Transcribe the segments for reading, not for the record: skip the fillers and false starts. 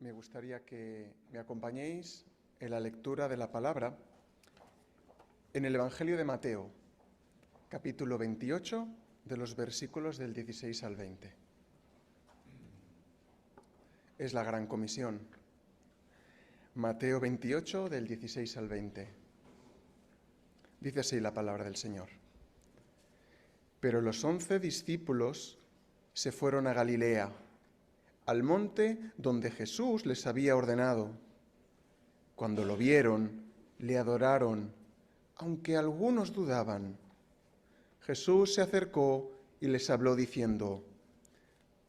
me gustaría que me acompañéis en la lectura de la palabra en el Evangelio de Mateo, capítulo 28, de los versículos del 16 al 20. Es la Gran Comisión. Mateo 28, del 16 al 20. Dice así la palabra del Señor. Pero los 11 discípulos se fueron a Galilea, al monte donde Jesús les había ordenado. Cuando lo vieron, le adoraron, aunque algunos dudaban. Jesús se acercó y les habló diciendo: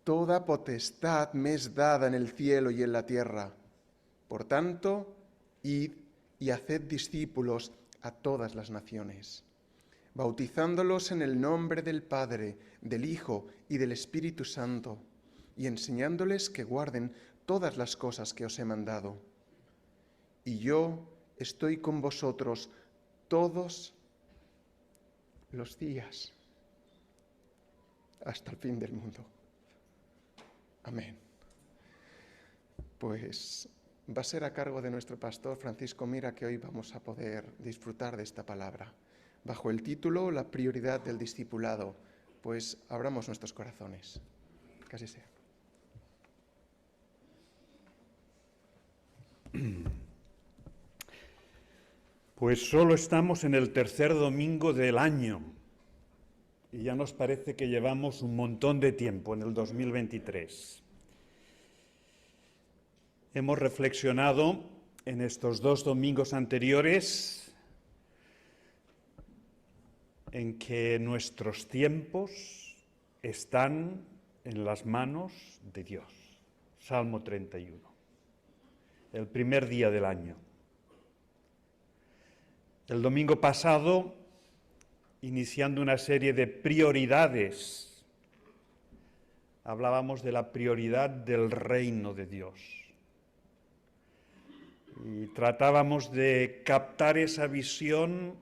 Toda potestad me es dada en el cielo y en la tierra. Por tanto, id y haced discípulos a todas las naciones, bautizándolos en el nombre del Padre, del Hijo y del Espíritu Santo, y enseñándoles que guarden todas las cosas que os he mandado. Y yo estoy con vosotros todos los días, hasta el fin del mundo. Amén. Pues va a ser a cargo de nuestro pastor Francisco Mira que hoy vamos a poder disfrutar de esta palabra, bajo el título La prioridad del discipulado. Pues abramos nuestros corazones. Que así sea. Pues solo estamos en el tercer domingo del año y ya nos parece que llevamos un montón de tiempo en el 2023. Hemos reflexionado en estos 2 domingos anteriores en que nuestros tiempos están en las manos de Dios. Salmo 31, el primer día del año. El domingo pasado, iniciando una serie de prioridades, hablábamos de la prioridad del reino de Dios. Y tratábamos de captar esa visión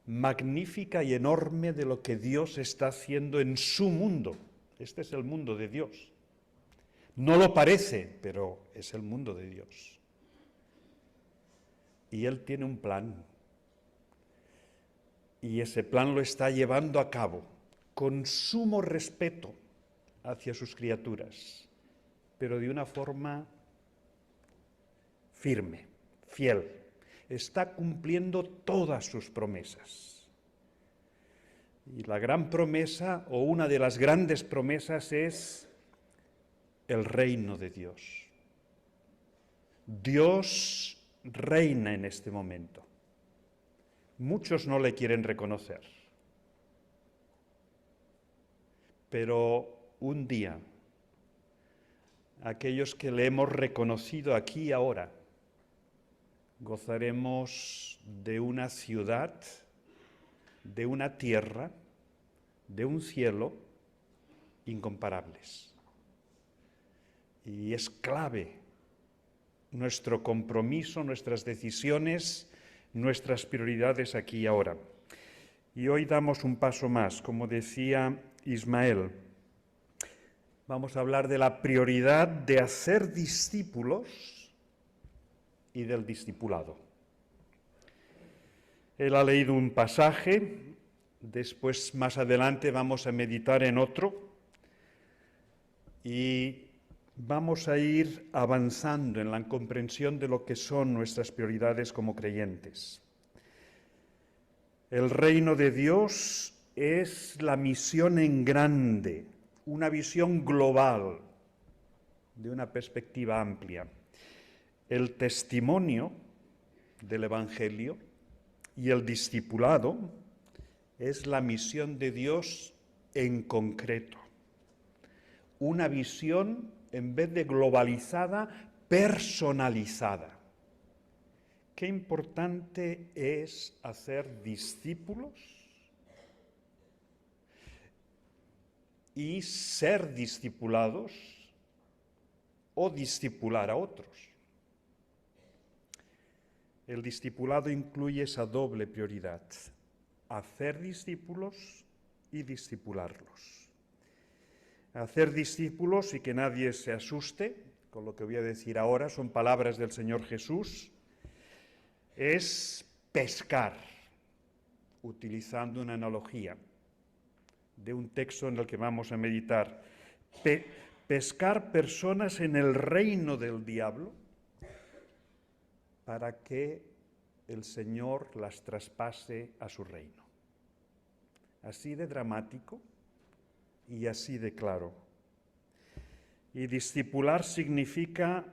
magnífica y enorme de lo que Dios está haciendo en su mundo. Este es el mundo de Dios. No lo parece, pero es el mundo de Dios. Y Él tiene un plan. Y ese plan lo está llevando a cabo con sumo respeto hacia sus criaturas, pero de una forma firme, fiel. Está cumpliendo todas sus promesas. Y la gran promesa, o una de las grandes promesas, es el reino de Dios. Dios reina en este momento. Muchos no le quieren reconocer, pero un día, aquellos que le hemos reconocido aquí y ahora, gozaremos de una ciudad, de una tierra, de un cielo incomparables. Y es clave nuestro compromiso, nuestras decisiones, nuestras prioridades aquí y ahora. Y hoy damos un paso más, como decía Ismael. Vamos a hablar de la prioridad de hacer discípulos y del discipulado. Él ha leído un pasaje, después más adelante vamos a meditar en otro y vamos a ir avanzando en la comprensión de lo que son nuestras prioridades como creyentes. El reino de Dios es la misión en grande, una visión global, de una perspectiva amplia. El testimonio del Evangelio y el discipulado es la misión de Dios en concreto. Una visión, en vez de globalizada, personalizada. Qué importante es hacer discípulos y ser discipulados o discipular a otros. El discipulado incluye esa doble prioridad: hacer discípulos y discipularlos. Hacer discípulos, y que nadie se asuste, con lo que voy a decir ahora, son palabras del Señor Jesús, es pescar, utilizando una analogía de un texto en el que vamos a meditar. Pescar personas en el reino del diablo para que el Señor las traspase a su reino. Así de dramático y así de claro. Y discipular significa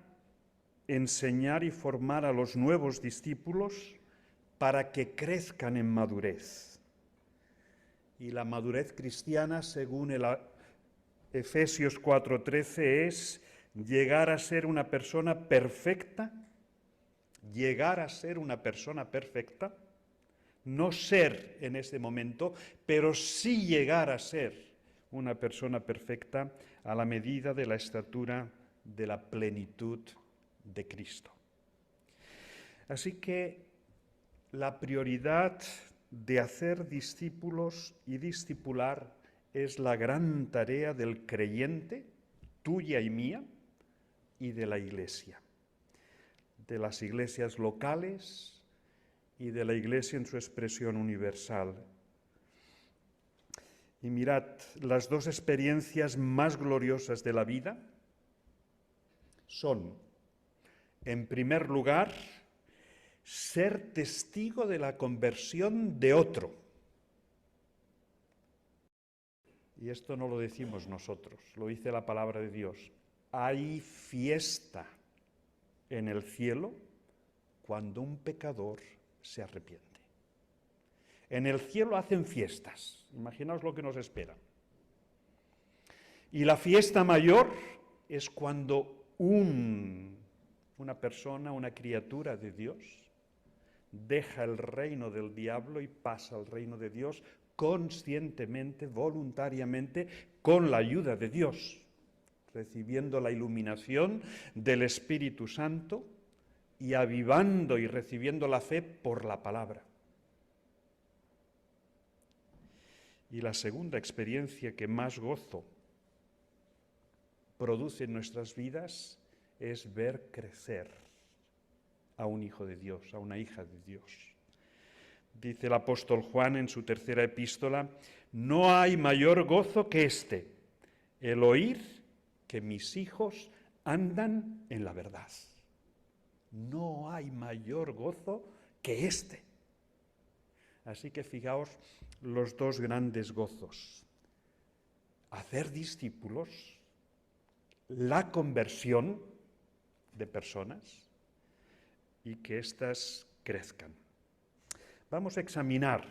enseñar y formar a los nuevos discípulos para que crezcan en madurez. Y la madurez cristiana, según el Efesios 4:13, es llegar a ser una persona perfecta, no ser en este momento, pero sí llegar a ser una persona perfecta a la medida de la estatura de la plenitud de Cristo. Así que la prioridad de hacer discípulos y discipular es la gran tarea del creyente, tuya y mía, y de la Iglesia, de las iglesias locales y de la Iglesia en su expresión universal. Y mirad, las dos experiencias más gloriosas de la vida son, en primer lugar, ser testigo de la conversión de otro. Y esto no lo decimos nosotros, lo dice la palabra de Dios. Hay fiesta en el cielo cuando un pecador se arrepiente. En el cielo hacen fiestas, imaginaos lo que nos espera. Y la fiesta mayor es cuando una persona, una criatura de Dios, deja el reino del diablo y pasa al reino de Dios conscientemente, voluntariamente, con la ayuda de Dios, recibiendo la iluminación del Espíritu Santo y avivando y recibiendo la fe por la palabra. Y la segunda experiencia que más gozo produce en nuestras vidas es ver crecer a un hijo de Dios, a una hija de Dios. Dice el apóstol Juan en su tercera epístola: no hay mayor gozo que este, el oír que mis hijos andan en la verdad. No hay mayor gozo que este. Así que fijaos los dos grandes gozos: hacer discípulos, la conversión de personas y que éstas crezcan. Vamos a examinar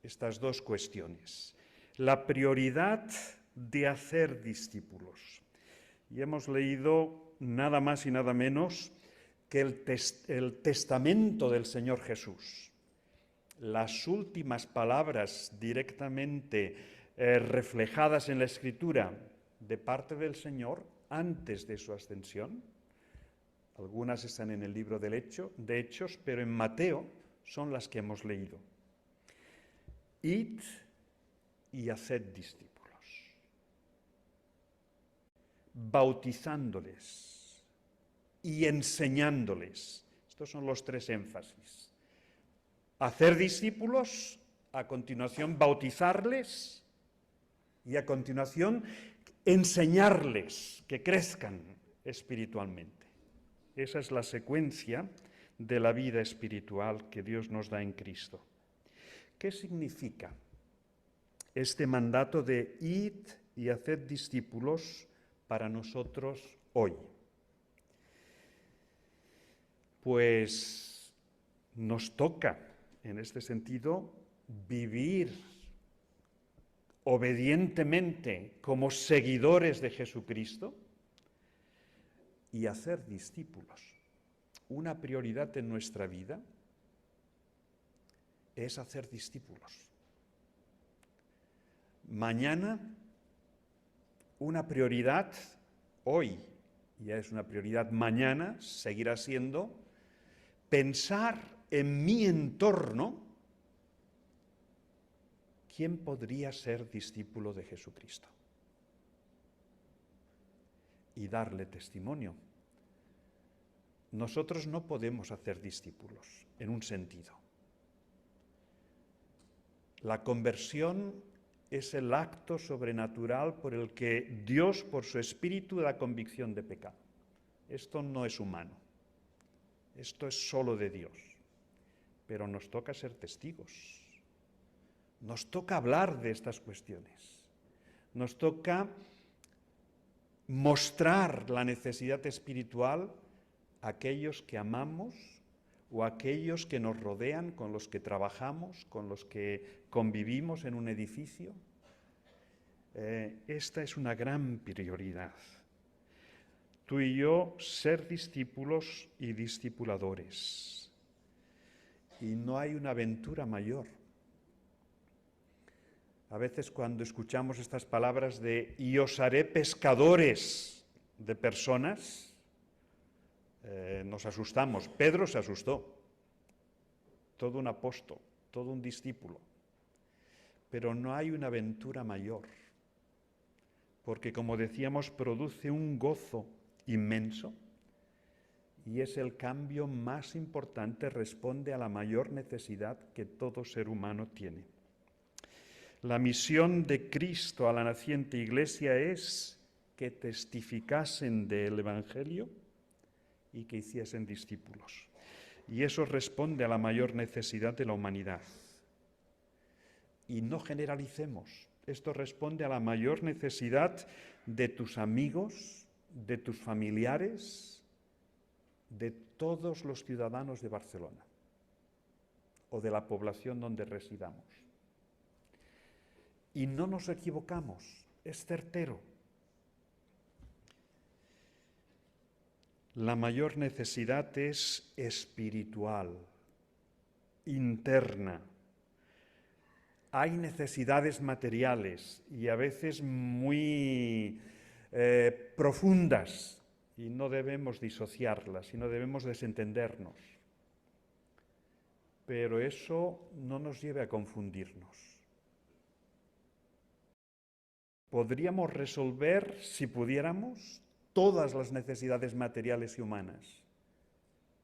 estas dos cuestiones. La prioridad de hacer discípulos. Y hemos leído nada más y nada menos que el testamento del Señor Jesús. Las últimas palabras directamente reflejadas en la Escritura de parte del Señor antes de su ascensión. Algunas están en el libro de Hechos, pero en Mateo son las que hemos leído. Id y haced discípulos, bautizándoles y enseñándoles. Estos son los tres énfasis. Hacer discípulos, a continuación bautizarles y a continuación enseñarles que crezcan espiritualmente. Esa es la secuencia de la vida espiritual que Dios nos da en Cristo. ¿Qué significa este mandato de id y haced discípulos para nosotros hoy? Pues nos toca, en este sentido, vivir obedientemente como seguidores de Jesucristo y hacer discípulos. Una prioridad en nuestra vida es hacer discípulos. Mañana, una prioridad, hoy ya es una prioridad, mañana seguirá siendo pensar en mi entorno quién podría ser discípulo de Jesucristo y darle testimonio nosotros no podemos hacer discípulos, en un sentido. La conversión es el acto sobrenatural por el que Dios, por su Espíritu, da convicción de pecado. Esto no es humano, esto es solo de Dios. Pero nos toca ser testigos, nos toca hablar de estas cuestiones, nos toca mostrar la necesidad espiritual a aquellos que amamos o a aquellos que nos rodean, con los que trabajamos, con los que convivimos en un edificio. Esta es una gran prioridad. Tú y yo ser discípulos y discipuladores. Y no hay una aventura mayor. A veces cuando escuchamos estas palabras de «y os haré pescadores de personas», nos asustamos. Pedro se asustó, todo un apóstol, todo un discípulo. Pero no hay una aventura mayor, porque como decíamos, produce un gozo inmenso y es el cambio más importante, responde a la mayor necesidad que todo ser humano tiene. La misión de Cristo a la naciente Iglesia es que testificasen del Evangelio y que hiciesen discípulos. Y eso responde a la mayor necesidad de la humanidad. Y no generalicemos. Esto responde a la mayor necesidad de tus amigos, de tus familiares, de todos los ciudadanos de Barcelona o de la población donde residamos. Y no nos equivocamos, es certero. La mayor necesidad es espiritual, interna. Hay necesidades materiales y a veces muy profundas y no debemos disociarlas y no debemos desentendernos. Pero eso no nos lleve a confundirnos. Podríamos resolver, si pudiéramos, todas las necesidades materiales y humanas,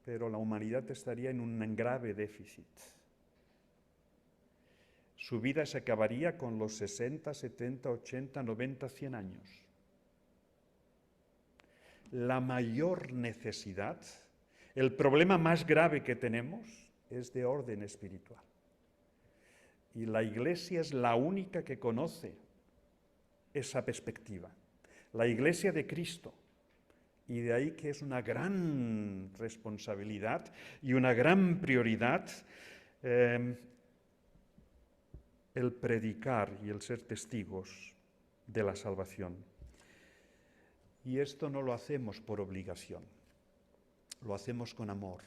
pero la humanidad estaría en un grave déficit. Su vida se acabaría con los 60, 70, 80, 90, 100 años. La mayor necesidad, el problema más grave que tenemos es de orden espiritual. Y la Iglesia es la única que conoce esa perspectiva. La Iglesia de Cristo. Y de ahí que es una gran responsabilidad y una gran prioridad el predicar y el ser testigos de la salvación. Y esto no lo hacemos por obligación, lo hacemos con amor.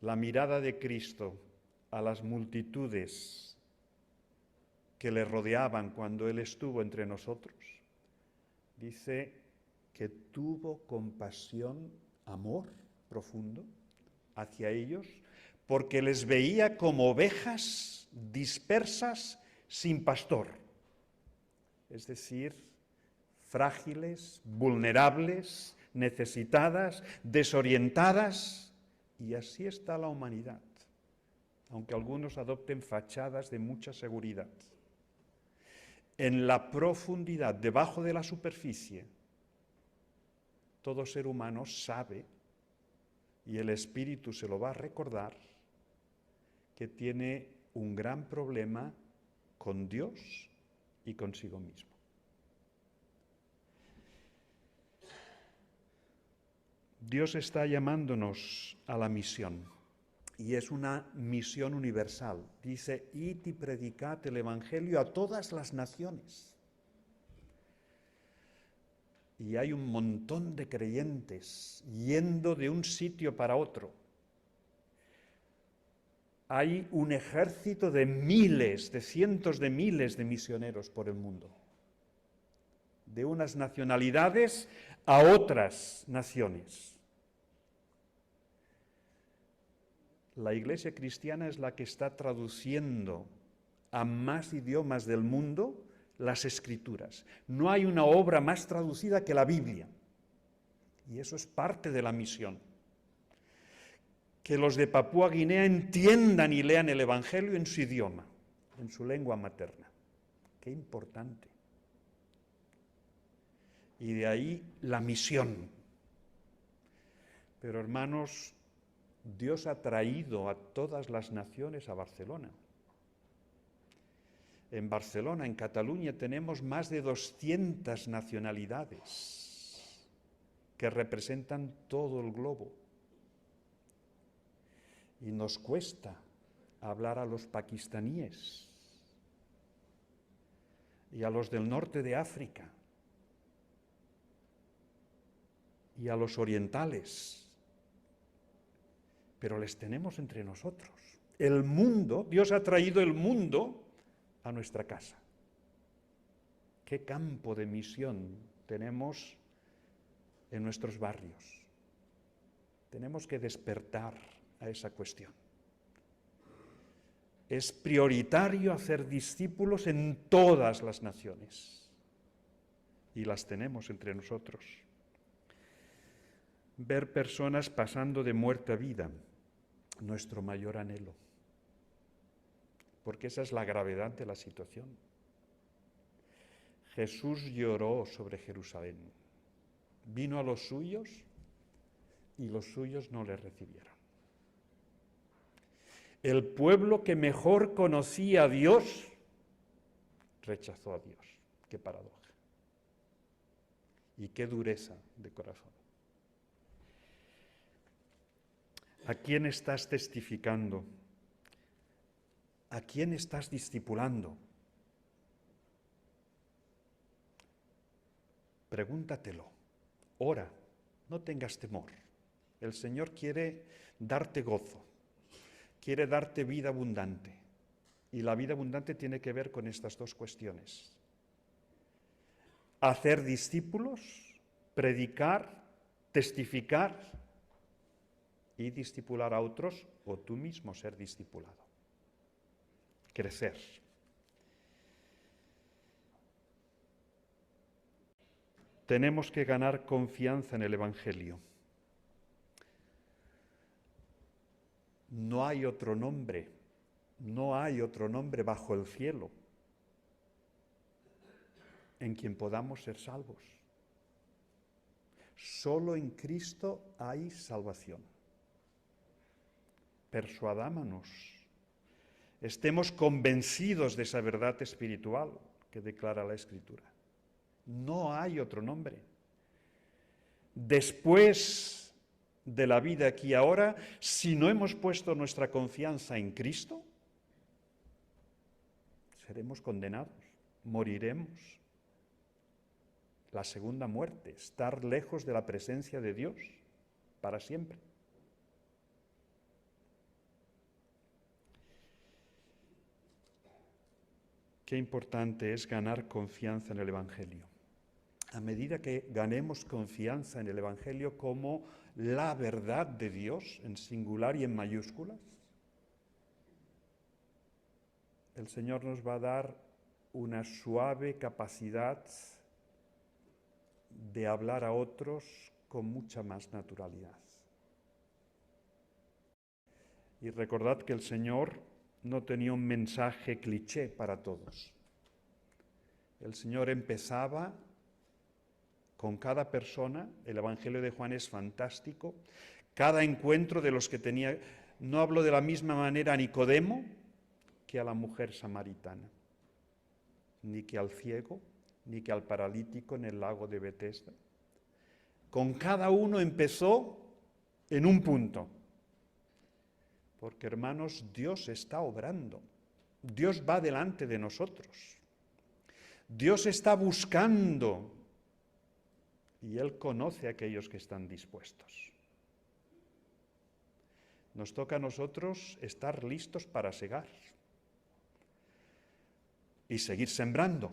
La mirada de Cristo a las multitudes que le rodeaban cuando Él estuvo entre nosotros, dice que tuvo compasión, amor profundo hacia ellos, porque les veía como ovejas dispersas sin pastor, es decir, frágiles, vulnerables, necesitadas, desorientadas, y así está la humanidad, aunque algunos adopten fachadas de mucha seguridad. En la profundidad, debajo de la superficie, todo ser humano sabe, y el Espíritu se lo va a recordar, que tiene un gran problema con Dios y consigo mismo. Dios está llamándonos a la misión, y es una misión universal. Dice, id y predicad el Evangelio a todas las naciones. Y hay un montón de creyentes yendo de un sitio para otro. Hay un ejército de miles, de cientos de miles de misioneros por el mundo, de unas nacionalidades a otras naciones. La Iglesia cristiana es la que está traduciendo a más idiomas del mundo las Escrituras. No hay una obra más traducida que la Biblia. Y Y eso es parte de la misión. Que los de Papúa Guinea entiendan y lean el Evangelio en su idioma, en su lengua materna. Qué importante. Y de ahí la misión. Pero hermanos, Dios ha traído a todas las naciones a Barcelona. En Barcelona, en Cataluña, tenemos más de 200 nacionalidades que representan todo el globo. Y nos cuesta hablar a los pakistaníes y a los del norte de África y a los orientales, pero les tenemos entre nosotros. El mundo, Dios ha traído el mundo a nuestra casa. ¿Qué campo de misión tenemos en nuestros barrios? Tenemos que despertar a esa cuestión. Es prioritario hacer discípulos en todas las naciones y las tenemos entre nosotros. Ver personas pasando de muerte a vida, nuestro mayor anhelo, porque esa es la gravedad de la situación. Jesús lloró sobre Jerusalén, vino a los suyos y los suyos no le recibieron. El pueblo que mejor conocía a Dios rechazó a Dios. Qué paradoja. Y qué dureza de corazón. ¿A quién estás testificando? ¿A quién estás discipulando? Pregúntatelo. Ora, no tengas temor. El Señor quiere darte gozo. Quiere darte vida abundante. Y la vida abundante tiene que ver con estas dos cuestiones. Hacer discípulos, predicar, testificar y discipular a otros, o tú mismo ser discipulado. Crecer. Tenemos que ganar confianza en el Evangelio. No hay otro nombre bajo el cielo en quien podamos ser salvos. Solo en Cristo hay salvación. Persuadámonos, estemos convencidos de esa verdad espiritual que declara la Escritura. No hay otro nombre. Después de la vida aquí y ahora, si no hemos puesto nuestra confianza en Cristo, seremos condenados, moriremos. La segunda muerte, estar lejos de la presencia de Dios para siempre. Qué importante es ganar confianza en el Evangelio. A medida que ganemos confianza en el Evangelio como la verdad de Dios, en singular y en mayúsculas, el Señor nos va a dar una suave capacidad de hablar a otros con mucha más naturalidad. Y recordad que el Señor no tenía un mensaje cliché para todos. El Señor empezaba con cada persona. El Evangelio de Juan es fantástico. Cada encuentro de los que tenía, no hablo de la misma manera a Nicodemo que a la mujer samaritana, ni que al ciego, ni que al paralítico en el lago de Betesda. Con cada uno empezó en un punto. Porque, hermanos, Dios está obrando. Dios va delante de nosotros. Dios está buscando. Y Él conoce a aquellos que están dispuestos. Nos toca a nosotros estar listos para segar. Y seguir sembrando.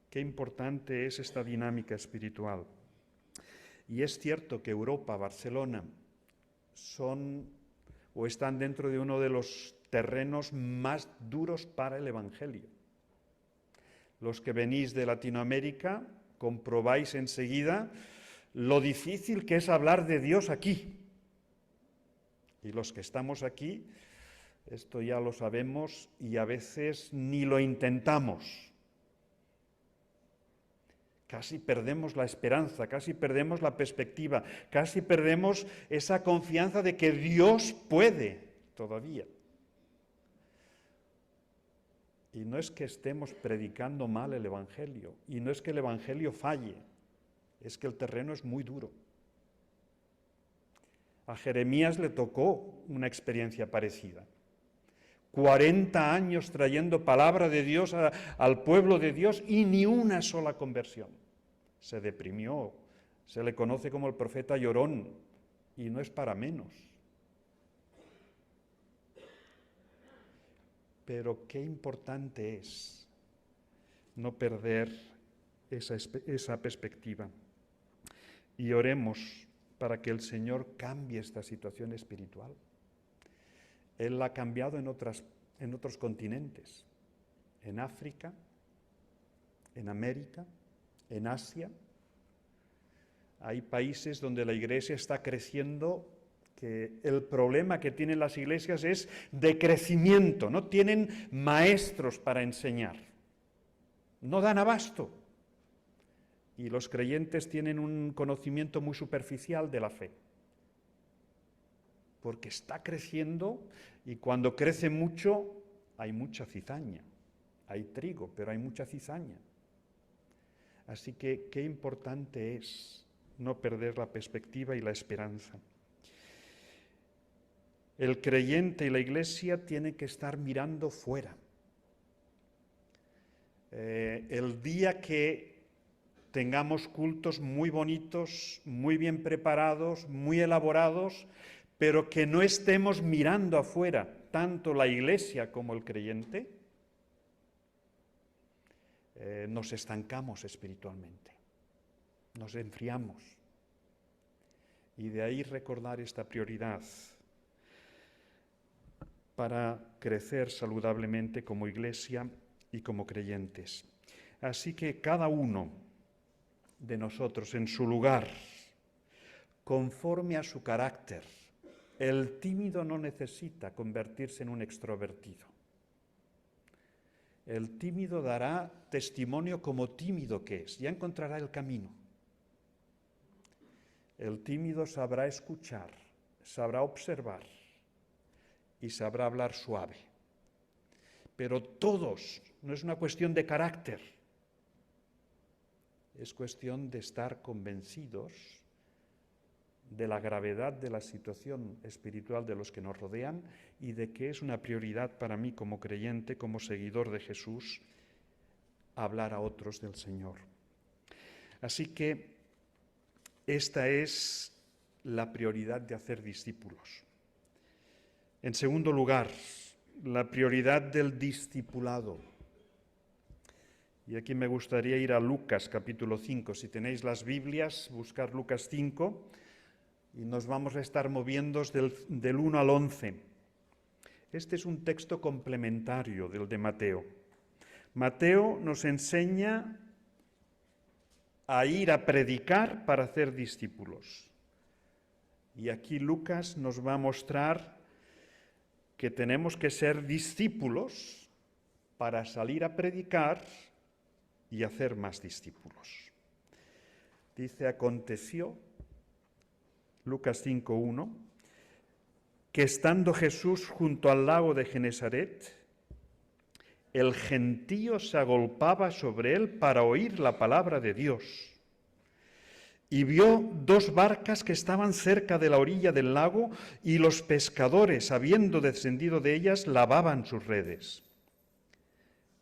Qué importante es esta dinámica espiritual. Y es cierto que Europa, Barcelona, están dentro de uno de los terrenos más duros para el Evangelio. Los que venís de Latinoamérica comprobáis enseguida lo difícil que es hablar de Dios aquí. Y los que estamos aquí, esto ya lo sabemos y a veces ni lo intentamos. Casi perdemos la esperanza, casi perdemos la perspectiva, casi perdemos esa confianza de que Dios puede todavía. Y no es que estemos predicando mal el Evangelio, y no es que el Evangelio falle, es que el terreno es muy duro. A Jeremías le tocó una experiencia parecida. 40 años trayendo palabra de Dios al pueblo de Dios y ni una sola conversión. Se deprimió, se le conoce como el profeta llorón y no es para menos. Pero qué importante es no perder esa perspectiva. Y oremos para que el Señor cambie esta situación espiritual. Él la ha cambiado en otros continentes, en África, en América, en Asia. Hay países donde la iglesia está creciendo, que el problema que tienen las iglesias es de crecimiento, no tienen maestros para enseñar, no dan abasto. Y los creyentes tienen un conocimiento muy superficial de la fe. Porque está creciendo y cuando crece mucho hay mucha cizaña. Hay trigo, pero hay mucha cizaña. Así que qué importante es no perder la perspectiva y la esperanza. El creyente y la iglesia tienen que estar mirando fuera. El día que tengamos cultos muy bonitos, muy bien preparados, muy elaborados, pero que no estemos mirando afuera, tanto la iglesia como el creyente, nos estancamos espiritualmente, nos enfriamos. Y de ahí recordar esta prioridad para crecer saludablemente como iglesia y como creyentes. Así que cada uno de nosotros en su lugar, conforme a su carácter. El tímido no necesita convertirse en un extrovertido. El tímido dará testimonio como tímido que es, ya encontrará el camino. El tímido sabrá escuchar, sabrá observar y sabrá hablar suave. Pero todos, no es una cuestión de carácter, es cuestión de estar convencidos de la gravedad de la situación espiritual de los que nos rodean y de que es una prioridad para mí como creyente, como seguidor de Jesús, hablar a otros del Señor. Así que esta es la prioridad de hacer discípulos. En segundo lugar, la prioridad del discipulado. Y aquí me gustaría ir a Lucas capítulo 5. Si tenéis las Biblias, buscar Lucas 5. Y nos vamos a estar moviendo del 1 al 11. Este es un texto complementario del de Mateo. Mateo nos enseña a ir a predicar para hacer discípulos. Y aquí Lucas nos va a mostrar que tenemos que ser discípulos para salir a predicar y hacer más discípulos. Dice, aconteció, Lucas 5:1, que estando Jesús junto al lago de Genesaret, el gentío se agolpaba sobre él para oír la palabra de Dios. Y vio 2 barcas que estaban cerca de la orilla del lago, y los pescadores, habiendo descendido de ellas, lavaban sus redes.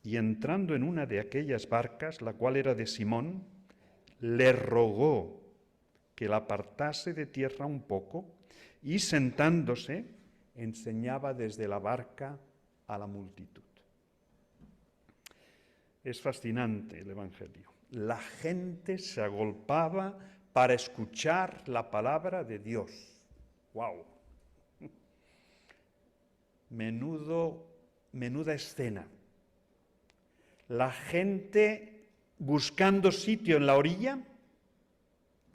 Y entrando en una de aquellas barcas, la cual era de Simón, le rogó que la apartase de tierra un poco, y sentándose, enseñaba desde la barca a la multitud. Es fascinante el Evangelio. La gente se agolpaba para escuchar la palabra de Dios. ¡Wow! Menuda escena. La gente buscando sitio en la orilla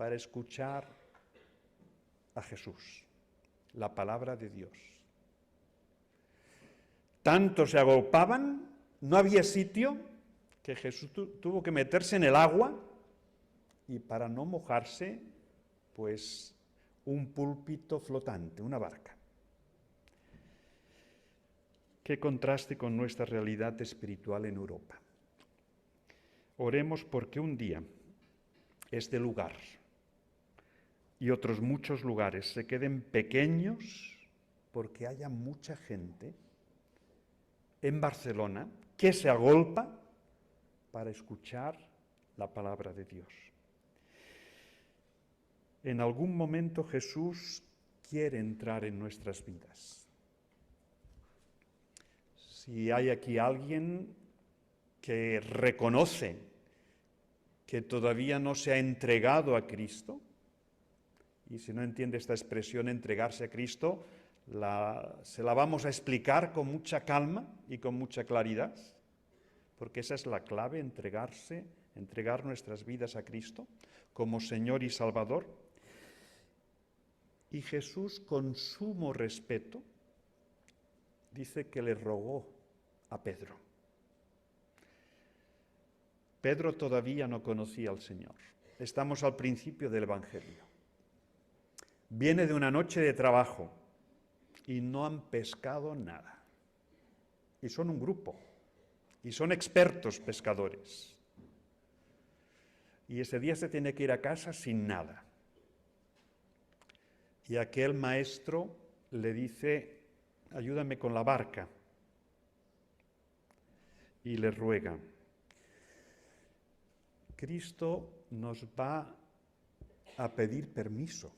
para escuchar a Jesús, la palabra de Dios. Tanto se agolpaban, no había sitio, que Jesús tuvo que meterse en el agua y para no mojarse, pues un púlpito flotante, una barca. Qué contraste con nuestra realidad espiritual en Europa. Oremos porque un día este lugar y otros muchos lugares se queden pequeños porque haya mucha gente en Barcelona que se agolpa para escuchar la palabra de Dios. En algún momento Jesús quiere entrar en nuestras vidas. Si hay aquí alguien que reconoce que todavía no se ha entregado a Cristo, y si no entiende esta expresión, entregarse a Cristo, se la vamos a explicar con mucha calma y con mucha claridad, porque esa es la clave, entregar nuestras vidas a Cristo como Señor y Salvador. Y Jesús, con sumo respeto, dice que le rogó a Pedro. Pedro todavía no conocía al Señor. Estamos al principio del Evangelio. Viene de una noche de trabajo y no han pescado nada. Y son un grupo. Y son expertos pescadores. Y ese día se tiene que ir a casa sin nada. Y aquel maestro le dice, ayúdame con la barca. Y le ruega. Cristo nos va a pedir permiso.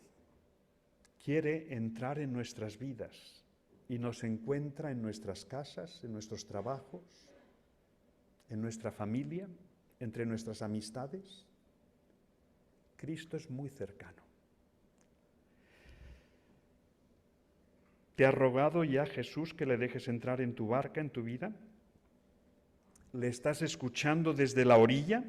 Quiere entrar en nuestras vidas y nos encuentra en nuestras casas, en nuestros trabajos, en nuestra familia, entre nuestras amistades. Cristo es muy cercano. ¿Te ha rogado ya Jesús que le dejes entrar en tu barca, en tu vida? ¿Le estás escuchando desde la orilla?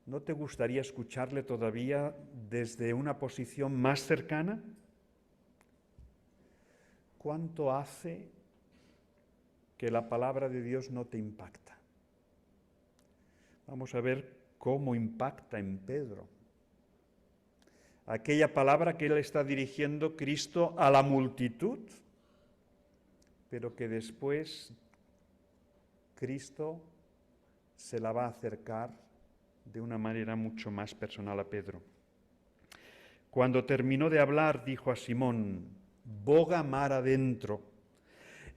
¿No te gustaría escucharle todavía desde una posición más cercana? ¿Cuánto hace que la palabra de Dios no te impacta? Vamos a ver cómo impacta en Pedro. Aquella palabra que él está dirigiendo Cristo a la multitud, pero que después Cristo se la va a acercar de una manera mucho más personal a Pedro. Cuando terminó de hablar, dijo a Simón, boga mar adentro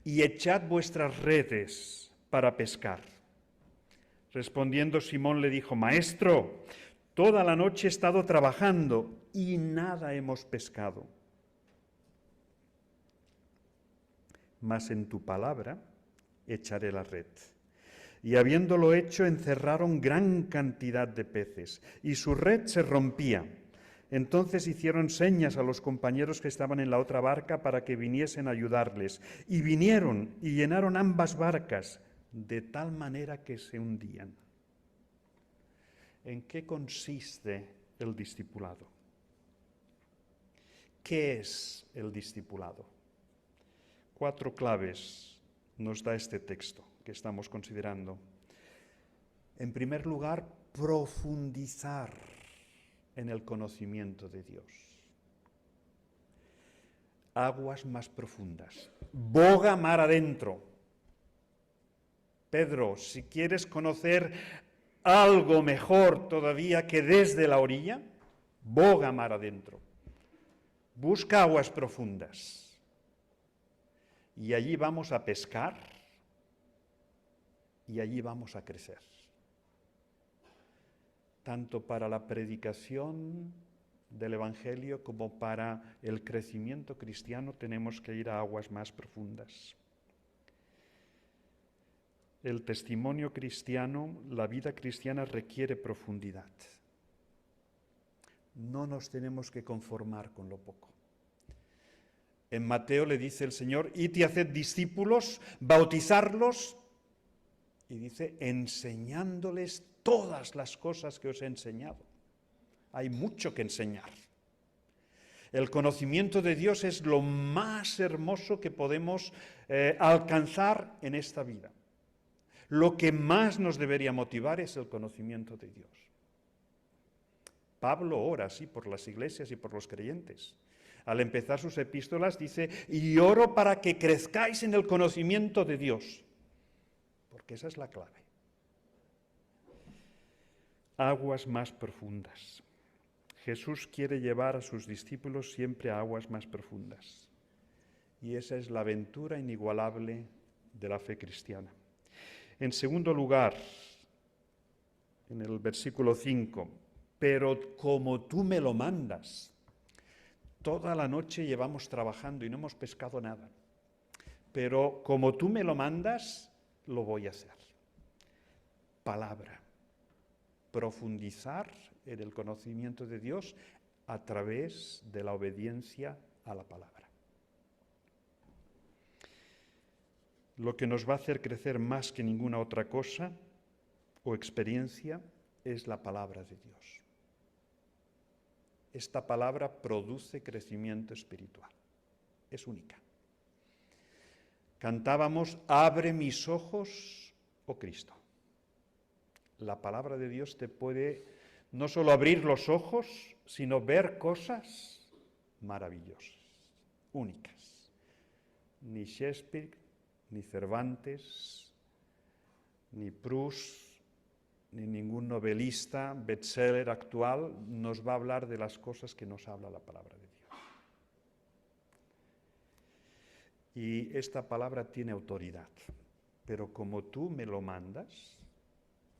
y echad vuestras redes para pescar. Respondiendo Simón le dijo, Maestro, toda la noche he estado trabajando y nada hemos pescado. Mas en tu palabra echaré la red. Y habiéndolo hecho, encerraron gran cantidad de peces, y su red se rompía. Entonces hicieron señas a los compañeros que estaban en la otra barca para que viniesen a ayudarles. Y vinieron y llenaron ambas barcas, de tal manera que se hundían. ¿En qué consiste el discipulado? ¿Qué es el discipulado? 4 claves nos da este texto que estamos considerando. En primer lugar, profundizar en el conocimiento de Dios. Aguas más profundas. Boga mar adentro. Pedro, si quieres conocer algo mejor todavía que desde la orilla, boga mar adentro. Busca aguas profundas. Y allí vamos a pescar. Y allí vamos a crecer. Tanto para la predicación del Evangelio como para el crecimiento cristiano tenemos que ir a aguas más profundas. El testimonio cristiano, la vida cristiana requiere profundidad. No nos tenemos que conformar con lo poco. En Mateo le dice el Señor, id y haced discípulos, bautizarlos, y dice, enseñándoles todas las cosas que os he enseñado. hay mucho que enseñar. El conocimiento de Dios es lo más hermoso que podemos alcanzar en esta vida. Lo que más nos debería motivar es el conocimiento de Dios. Pablo ora así por las iglesias y por los creyentes. Al empezar sus epístolas dice, y oro para que crezcáis en el conocimiento de Dios, porque esa es la clave. Aguas más profundas. Jesús quiere llevar a sus discípulos siempre a aguas más profundas. Y esa es la aventura inigualable de la fe cristiana. En segundo lugar, en el versículo 5, pero como tú me lo mandas. Toda la noche llevamos trabajando y no hemos pescado nada. Pero como tú me lo mandas, lo voy a hacer. Palabra. Profundizar en el conocimiento de Dios a través de la obediencia a la palabra. Lo que nos va a hacer crecer más que ninguna otra cosa o experiencia es la palabra de Dios. Esta palabra produce crecimiento espiritual. Es única. Cantábamos, abre mis ojos, oh Cristo. La palabra de Dios te puede no solo abrir los ojos, sino ver cosas maravillosas, únicas. Ni Shakespeare, ni Cervantes, ni Proust, ni ningún novelista bestseller actual nos va a hablar de las cosas que nos habla la palabra de Dios. Y esta palabra tiene autoridad, pero como tú me lo mandas,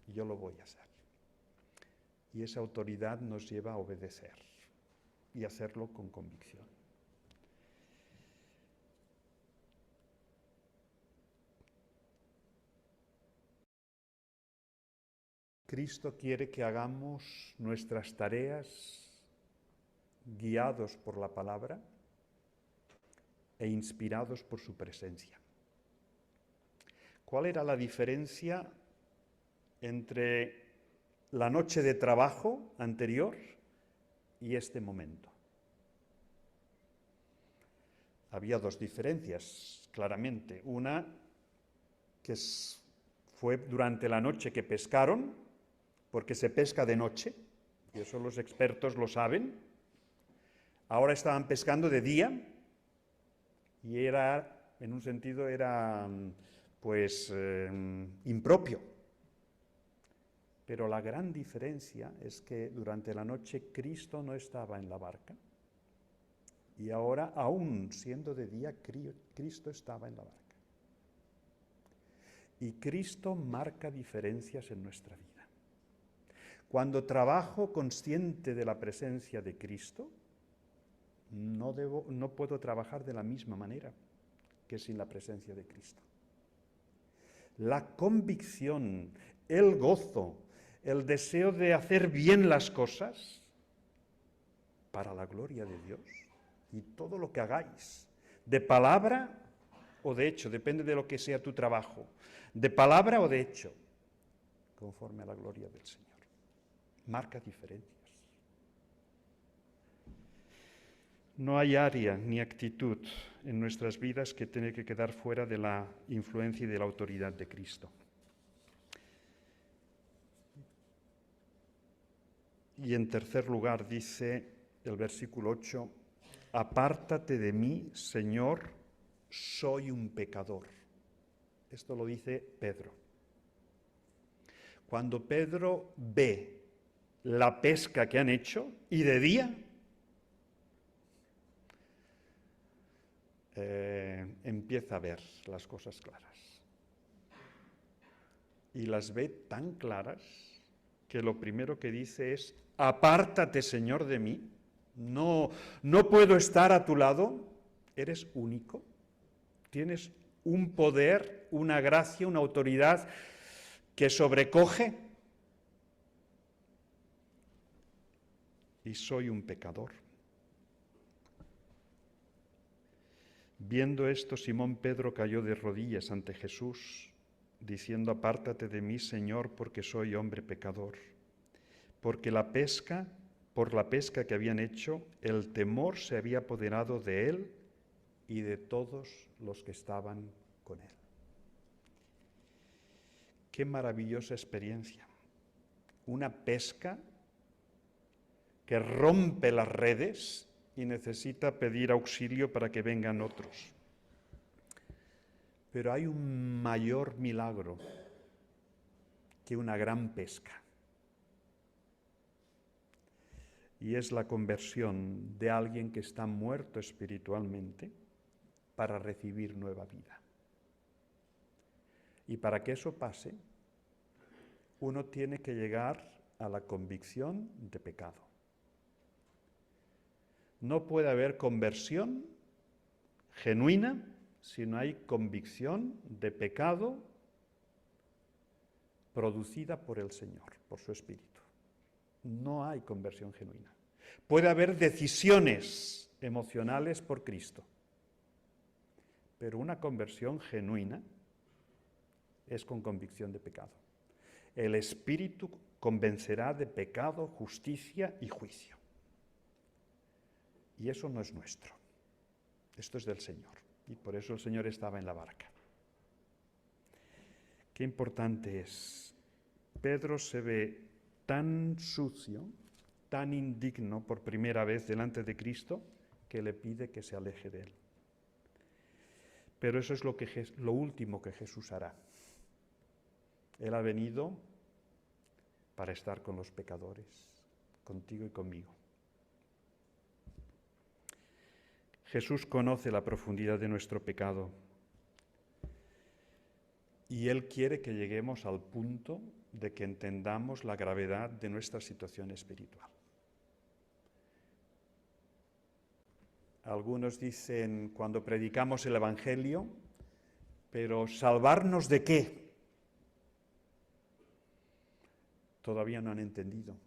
yo lo voy a hacer. Y esa autoridad nos lleva a obedecer y hacerlo con convicción. Cristo quiere que hagamos nuestras tareas guiados por la palabra e inspirados por su presencia. ¿Cuál era la diferencia entre la noche de trabajo anterior y este momento? Había dos diferencias, claramente. Una que fue durante la noche que pescaron, porque se pesca de noche, y eso los expertos lo saben. Ahora estaban pescando de día, y era, en un sentido, era impropio. Pero la gran diferencia es que durante la noche Cristo no estaba en la barca, y ahora, aún siendo de día, Cristo estaba en la barca. Y Cristo marca diferencias en nuestra vida. Cuando trabajo consciente de la presencia de Cristo, no puedo trabajar de la misma manera que sin la presencia de Cristo. La convicción, el gozo, el deseo de hacer bien las cosas para la gloria de Dios, y todo lo que hagáis, de palabra o de hecho, depende de lo que sea tu trabajo, de palabra o de hecho, conforme a la gloria del Señor. Marca diferencias. No hay área ni actitud en nuestras vidas que tenga que quedar fuera de la influencia y de la autoridad de Cristo. Y en tercer lugar dice el versículo 8, apártate de mí, Señor, soy un pecador. Esto lo dice Pedro. Cuando Pedro ve la pesca que han hecho, y de día, empieza a ver las cosas claras. Y las ve tan claras que lo primero que dice es, apártate, Señor, de mí, no puedo estar a tu lado, eres único, tienes un poder, una gracia, una autoridad que sobrecoge, y soy un pecador. Viendo esto, Simón Pedro cayó de rodillas ante Jesús, diciendo, apártate de mí, Señor, porque soy hombre pecador. Porque la pesca por la pesca que habían hecho, el temor se había apoderado de él y de todos los que estaban con él. Qué maravillosa experiencia. Una pesca que rompe las redes y necesita pedir auxilio para que vengan otros. Pero hay un mayor milagro que una gran pesca. Y es la conversión de alguien que está muerto espiritualmente para recibir nueva vida. Y para que eso pase, uno tiene que llegar a la convicción de pecado. No puede haber conversión genuina si no hay convicción de pecado producida por el Señor, por su Espíritu. No hay conversión genuina. Puede haber decisiones emocionales por Cristo, pero una conversión genuina es con convicción de pecado. El Espíritu convencerá de pecado, justicia y juicio. Y eso no es nuestro. Esto es del Señor. Y por eso el Señor estaba en la barca. Qué importante es. Pedro se ve tan sucio, tan indigno por primera vez delante de Cristo, que le pide que se aleje de él. Pero eso es lo último que Jesús hará. Él ha venido para estar con los pecadores, contigo y conmigo. Jesús conoce la profundidad de nuestro pecado y Él quiere que lleguemos al punto de que entendamos la gravedad de nuestra situación espiritual. Algunos dicen cuando predicamos el Evangelio, pero ¿salvarnos de qué? Todavía no han entendido,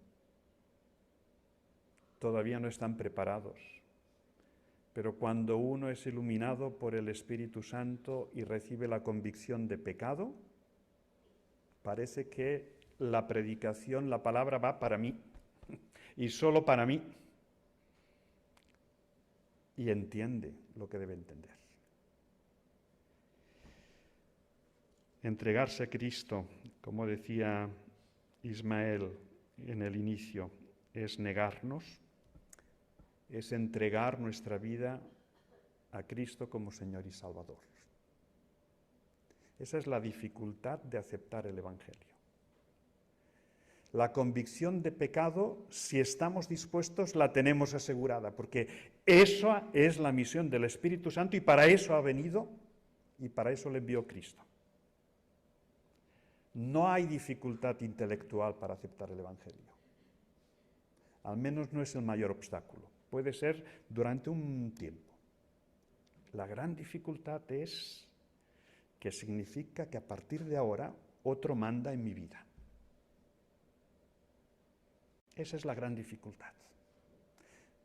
todavía no están preparados. Pero cuando uno es iluminado por el Espíritu Santo y recibe la convicción de pecado, parece que la predicación, la palabra va para mí y solo para mí. Y entiende lo que debe entender. Entregarse a Cristo, como decía Ismael en el inicio, es negarnos, es entregar nuestra vida a Cristo como Señor y Salvador. Esa es la dificultad de aceptar el Evangelio. La convicción de pecado, si estamos dispuestos, la tenemos asegurada, porque esa es la misión del Espíritu Santo y para eso ha venido y para eso le envió Cristo. No hay dificultad intelectual para aceptar el Evangelio. Al menos no es el mayor obstáculo. Puede ser durante un tiempo. La gran dificultad es que significa que a partir de ahora otro manda en mi vida. Esa es la gran dificultad.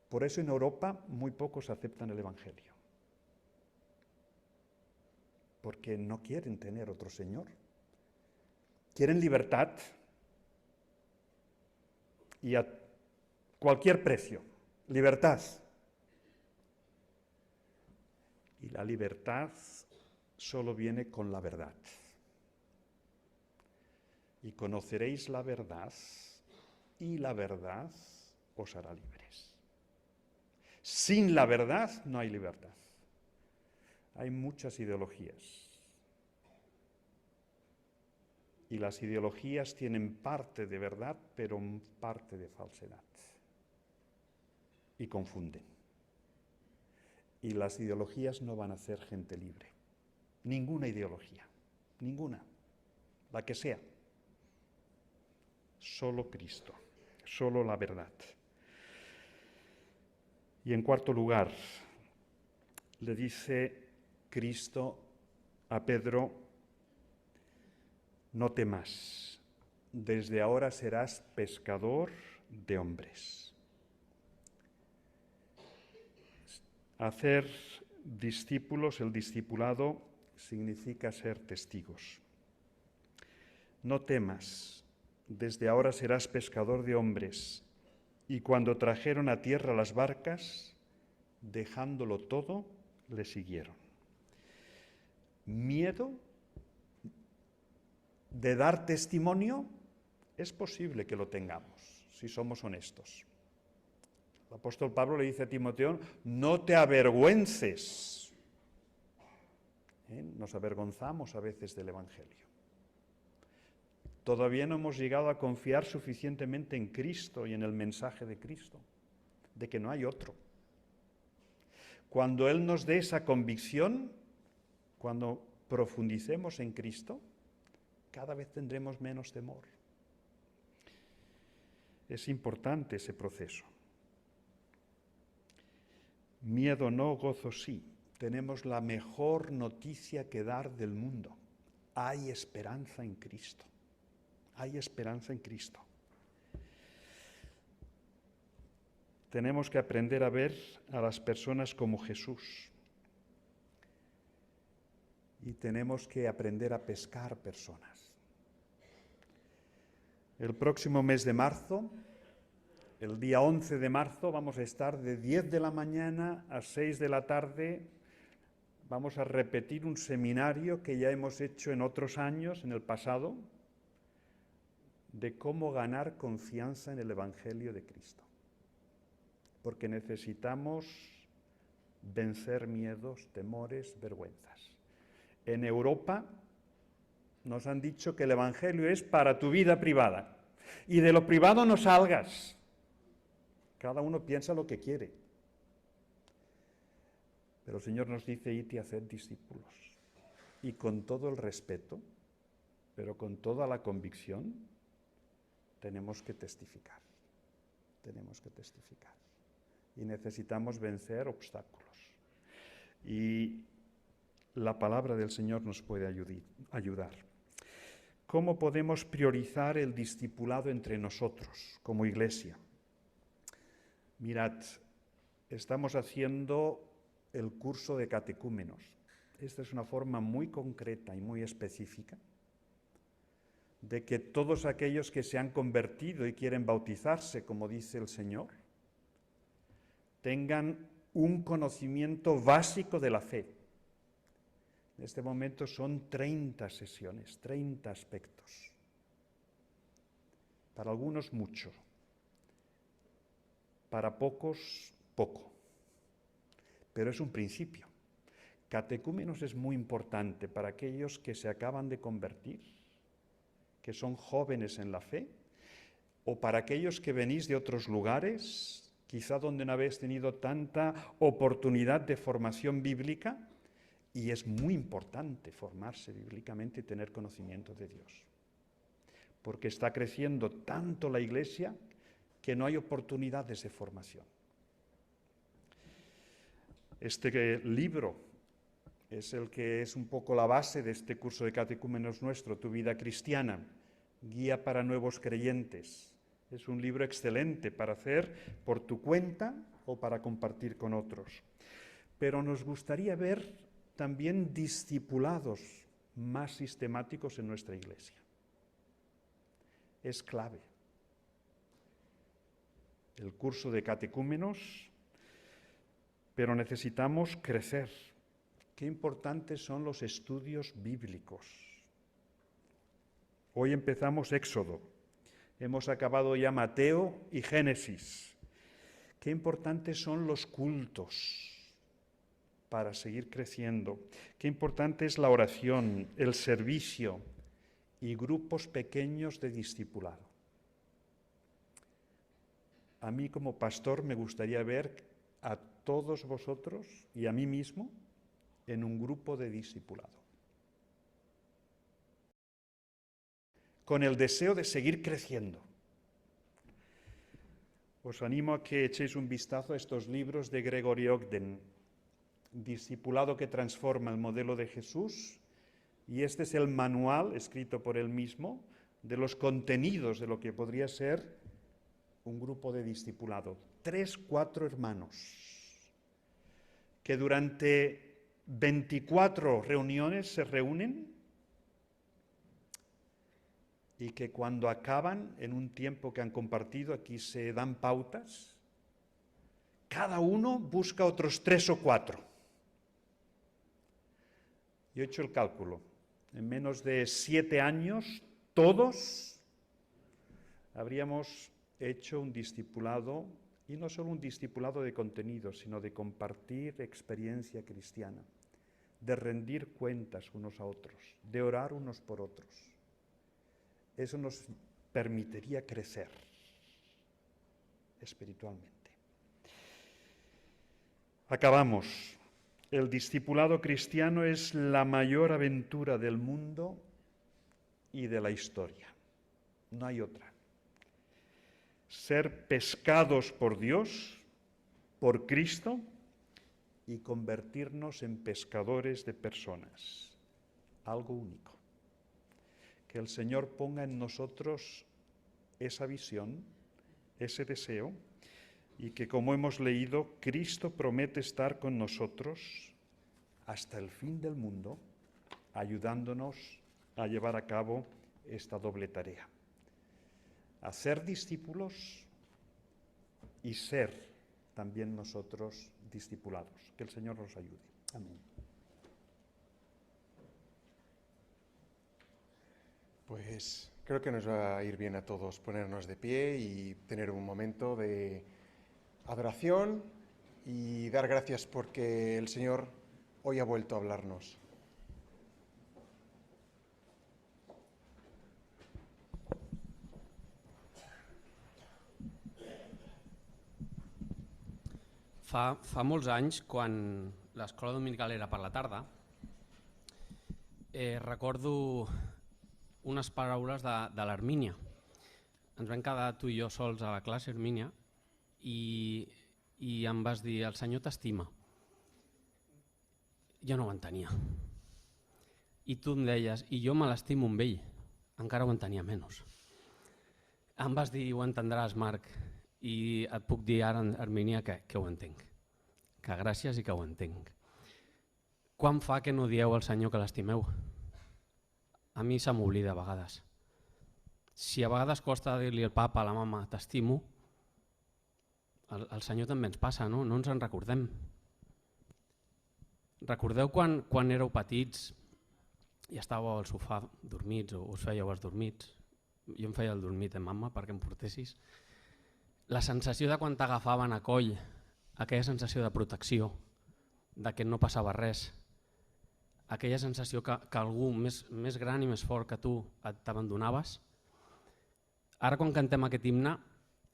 Por eso en Europa muy pocos aceptan el Evangelio. Porque no quieren tener otro Señor. Quieren libertad y a cualquier precio. Libertad. Y la libertad solo viene con la verdad. Y conoceréis la verdad, y la verdad os hará libres. Sin la verdad no hay libertad. Hay muchas ideologías. Y las ideologías tienen parte de verdad, pero parte de falsedad. Y confunden. Y las ideologías no van a hacer gente libre. Ninguna ideología. Ninguna. La que sea. Solo Cristo. Solo la verdad. Y en cuarto lugar, le dice Cristo a Pedro: no temas, desde ahora serás pescador de hombres. Hacer discípulos, el discipulado, significa ser testigos. No temas, desde ahora serás pescador de hombres. Y cuando trajeron a tierra las barcas, dejándolo todo, le siguieron. Miedo de dar testimonio, es posible que lo tengamos, si somos honestos. El apóstol Pablo le dice a Timoteo, no te avergüences. Nos avergonzamos a veces del Evangelio. Todavía no hemos llegado a confiar suficientemente en Cristo y en el mensaje de Cristo, de que no hay otro. Cuando Él nos dé esa convicción, cuando profundicemos en Cristo, cada vez tendremos menos temor. Es importante ese proceso. Miedo no, gozo sí. Tenemos la mejor noticia que dar del mundo. Hay esperanza en Cristo. Hay esperanza en Cristo. Tenemos que aprender a ver a las personas como Jesús. Y tenemos que aprender a pescar personas. El próximo mes de marzo, el día 11 de marzo, vamos a estar de 10 de la mañana a 6 de la tarde. Vamos a repetir un seminario que ya hemos hecho en otros años, en el pasado, de cómo ganar confianza en el Evangelio de Cristo. Porque necesitamos vencer miedos, temores, vergüenzas. En Europa nos han dicho que el Evangelio es para tu vida privada. Y de lo privado no salgas. Cada uno piensa lo que quiere. Pero el Señor nos dice, id y haced discípulos. Y con todo el respeto, pero con toda la convicción, tenemos que testificar. Tenemos que testificar. Y necesitamos vencer obstáculos. Y la palabra del Señor nos puede ayudar. ¿Cómo podemos priorizar el discipulado entre nosotros como iglesia? Mirad, estamos haciendo el curso de catecúmenos. Esta es una forma muy concreta y muy específica de que todos aquellos que se han convertido y quieren bautizarse, como dice el Señor, tengan un conocimiento básico de la fe. En este momento son 30 sesiones, 30 aspectos. Para algunos mucho, para pocos poco, pero es un principio. Catecúmenos es muy importante para aquellos que se acaban de convertir, que son jóvenes en la fe, o para aquellos que venís de otros lugares, quizá donde no habéis tenido tanta oportunidad de formación bíblica, y es muy importante formarse bíblicamente y tener conocimiento de Dios, porque está creciendo tanto la Iglesia que no hay oportunidades de formación. Este libro es el que es un poco la base de este curso de catecúmenos nuestro, Tu vida cristiana, guía para nuevos creyentes. Es un libro excelente para hacer por tu cuenta o para compartir con otros. Pero nos gustaría ver también discipulados más sistemáticos en nuestra Iglesia. Es clave. El curso de catecúmenos, pero necesitamos crecer. Qué importantes son los estudios bíblicos. Hoy empezamos Éxodo, hemos acabado ya Mateo y Génesis. Qué importantes son los cultos para seguir creciendo. Qué importante es la oración, el servicio y grupos pequeños de discipulado. A mí como pastor me gustaría ver a todos vosotros y a mí mismo en un grupo de discipulado, con el deseo de seguir creciendo. Os animo a que echéis un vistazo a estos libros de Gregory Ogden, Discipulado que transforma, el modelo de Jesús, y este es el manual escrito por él mismo de los contenidos de lo que podría ser un grupo de discipulado. 3, 4 hermanos que durante 24 reuniones se reúnen y que cuando acaban en un tiempo que han compartido, aquí se dan pautas, cada uno busca otros 3 o 4. Yo he hecho el cálculo. En menos de 7 años, todos habríamos hecho un discipulado, y no solo un discipulado de contenido, sino de compartir experiencia cristiana, de rendir cuentas unos a otros, de orar unos por otros. Eso nos permitiría crecer espiritualmente. Acabamos. El discipulado cristiano es la mayor aventura del mundo y de la historia. No hay otra. Ser pescados por Dios, por Cristo, y convertirnos en pescadores de personas. Algo único. Que el Señor ponga en nosotros esa visión, ese deseo, y que, como hemos leído, Cristo promete estar con nosotros hasta el fin del mundo, ayudándonos a llevar a cabo esta doble tarea. Hacer discípulos y ser también nosotros discipulados. Que el Señor nos ayude. Amén. Pues creo que nos va a ir bien a todos ponernos de pie y tener un momento de adoración y dar gracias porque el Señor hoy ha vuelto a hablarnos. Fa molts anys, quan l'escola dominical era per la tarda, recordo unes paraules de l'Hermínia. Ens vam quedar tu i jo sols a la classe, Hermínia, i em vas dir: el Senyor t'estima. Jo no ho entenia. I tu em deies: i jo me l'estimo amb ell. Encara ho entenia menys. Em vas dir: ho entendràs, Marc. I et puc dir ara, Hermínia, que ho entenc. Que gràcies i que ho entenc. Quan fa que no dieu al Senyor que l'estimeu? A mi se m'oblida a vegades. Si a vegades costa dir-li al papa, a la mama, t'estimo, al Senyor també ens passa, no? No ens en recordem. Recordeu quan éreu petits i estàveu al sofà dormits o us fèieu els dormits? Jo em feia el dormit, mama, perquè em portessis. La sensació de quan t'agafaven a coll, aquella sensació de protecció, de que no passava res, aquella sensació que algú més gran i més fort que tu t'abandonaves. Ara quan cantem aquest himne,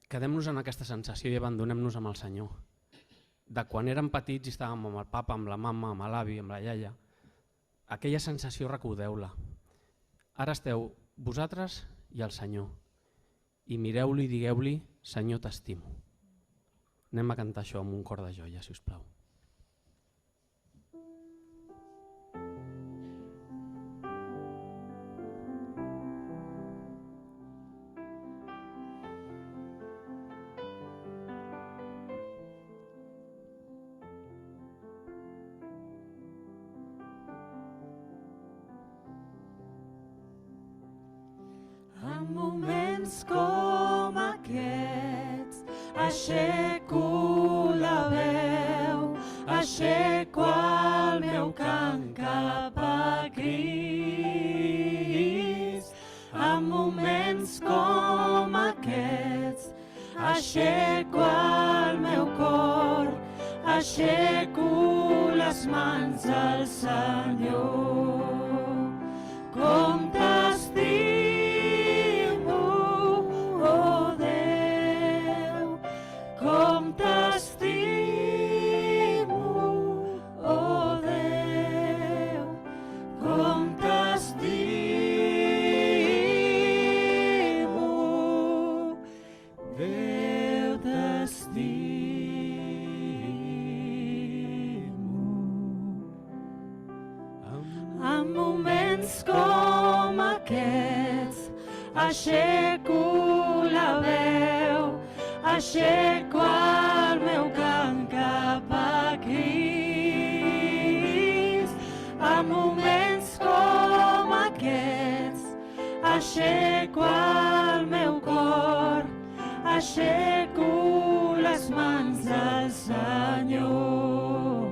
quedem-nos en aquesta sensació i abandonem-nos amb el Senyor. De quan érem petits i estàvem amb el papa, amb la mama, amb l'avi, amb la iaia, aquella sensació recordeu-la. Ara esteu vosaltres i el Senyor. I mireu-li i digueu-li: Senyor, t'estimo. Anem a cantar això amb un cor de joia, si us plau. En moments com aquests aixeco la veu, aixeco el meu cant cap a Crist. En moments com aquests aixeco el meu cor, aixeco les mans al Senyor. Com t'estimo, oh Déu, com t'estimo, oh Déu, com t'estimo, Déu t'estimo. En moments com aquests aixeco la veu, aixeco el meu cant cap a Crist. En moments com aquests Aixeco el meu cor, aixeco les mans al Senyor.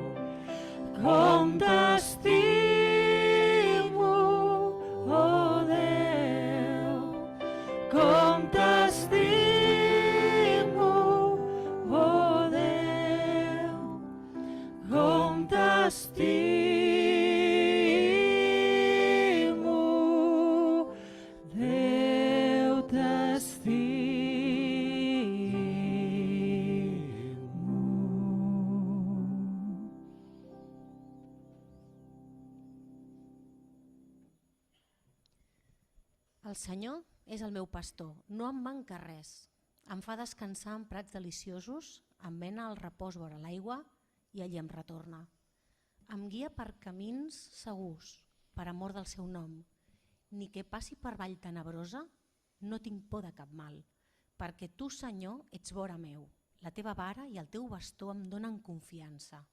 Com t'estimo, oh Déu, com t'estimo, oh Déu, com t'estimo, Déu t'estimo. El Senyor és el meu pastor, no em manca res. Em fa descansar en prats deliciosos, em mena al repòs vora l'aigua i allí em retorna. Em guia per camins segurs, per amor del seu nom. Ni que passi per vall tenebrosa, no tinc por de cap mal, perquè tu, Senyor, ets vora meu. La teva vara i el teu bastó em donen confiança.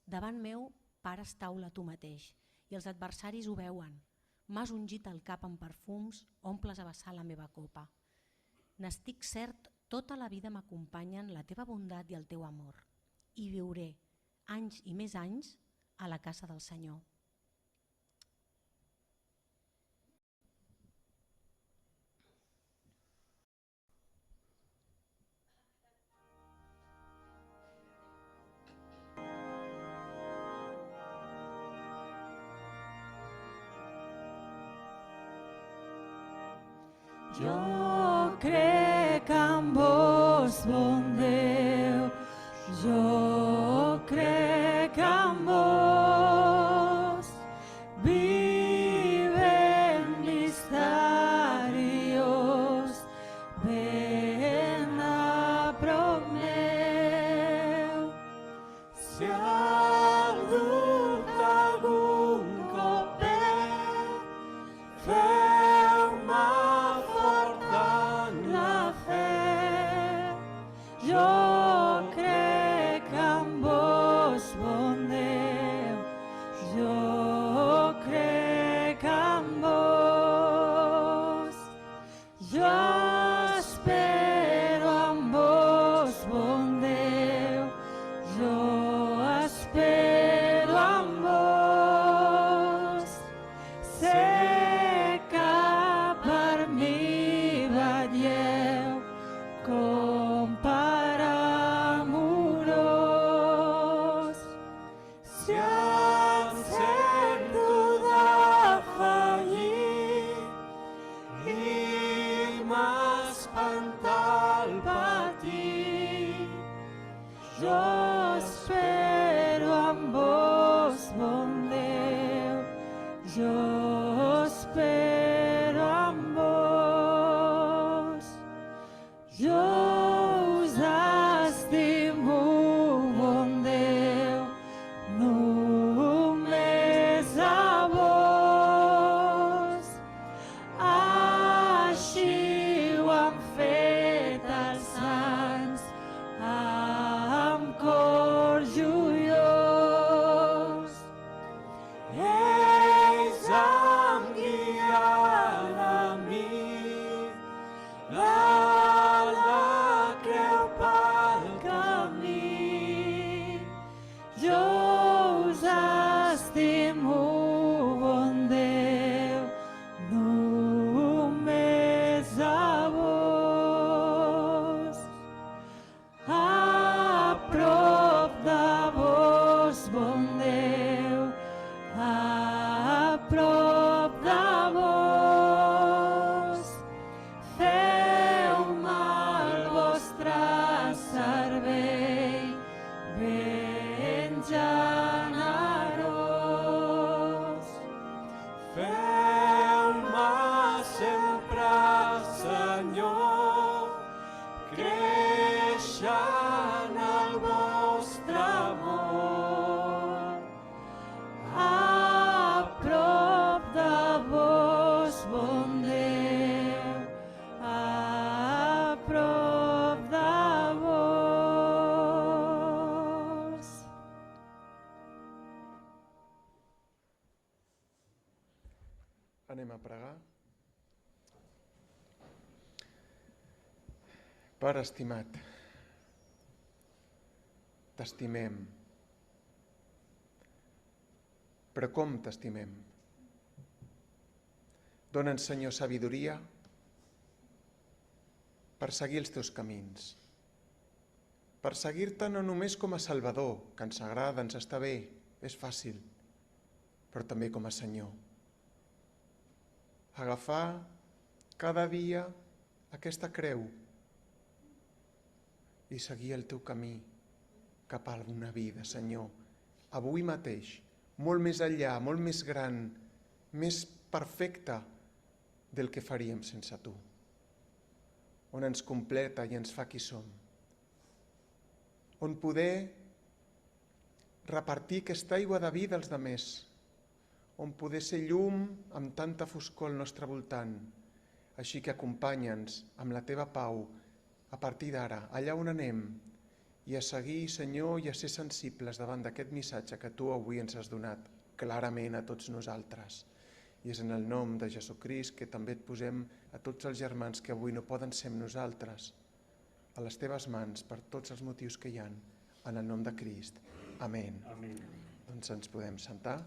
Davant meu pares taula tu mateix, i els adversaris ho veuen. M'has ungit el cap amb perfums, omples a vessar la meva copa. N'estic cert, tota la vida m'acompanyen la teva bondat i el teu amor. I viuré anys i més anys a la casa del Senyor. Jo crec en vos, bon Déu, jo crec en vos, vivent misteriós, ben a prop meu. Si el dubte algun cop ve, feu-me fort en la fe. Jo crec en vos, bon Déu, jo crec en vos. Jo espero en vos, bon Déu, jo espero en vos. Sé que per mi vetlleu com per amorós. Si em sento defallit i m'espanta el patir, jo espero en vos, bon Déu, jo espero en vos. Jo us estimo, bon Déu, només a vos. Així ho han fet els sants, amb cor joiós. Ells em guien a mi, la creu pel camí. Jo us estimo, bon Déu, només a vos. A prop de vos, bon Déu, a prop de vos. Feu-me el vostre servei ben generós. Feu-me sempre, Senyor, créixer en el vostre amor. A prop de vos, bon Déu, a prop de vos. Anem a pregar. Pare estimat, t'estimem. Però com t'estimem? Dóna'ns, Senyor, sabidoria per seguir els teus camins, per seguir-te no només com a Salvador, que ens agrada, ens està bé, és fàcil, però també com a Senyor. Agafar cada dia aquesta creu i seguir el teu camí cap a una vida, Senyor, avui mateix, molt més enllà, molt més gran, més perfecta del que faríem sense tu, on ens completa i ens fa qui som, on poder repartir aquesta aigua de vida als demés, on poder ser llum amb tanta foscor al nostre voltant. Així que acompanya'ns amb la teva pau a partir d'ara, allà on anem, i a seguir, Senyor, i a ser sensibles davant d'aquest missatge que tu avui ens has donat clarament a tots nosaltres. I és en el nom de Jesucrist que també et posem a tots els germans que avui no poden ser amb nosaltres, a les teves mans per tots els motius que hi ha, en el nom de Crist. Amén. Amén. Doncs ens podem sentar.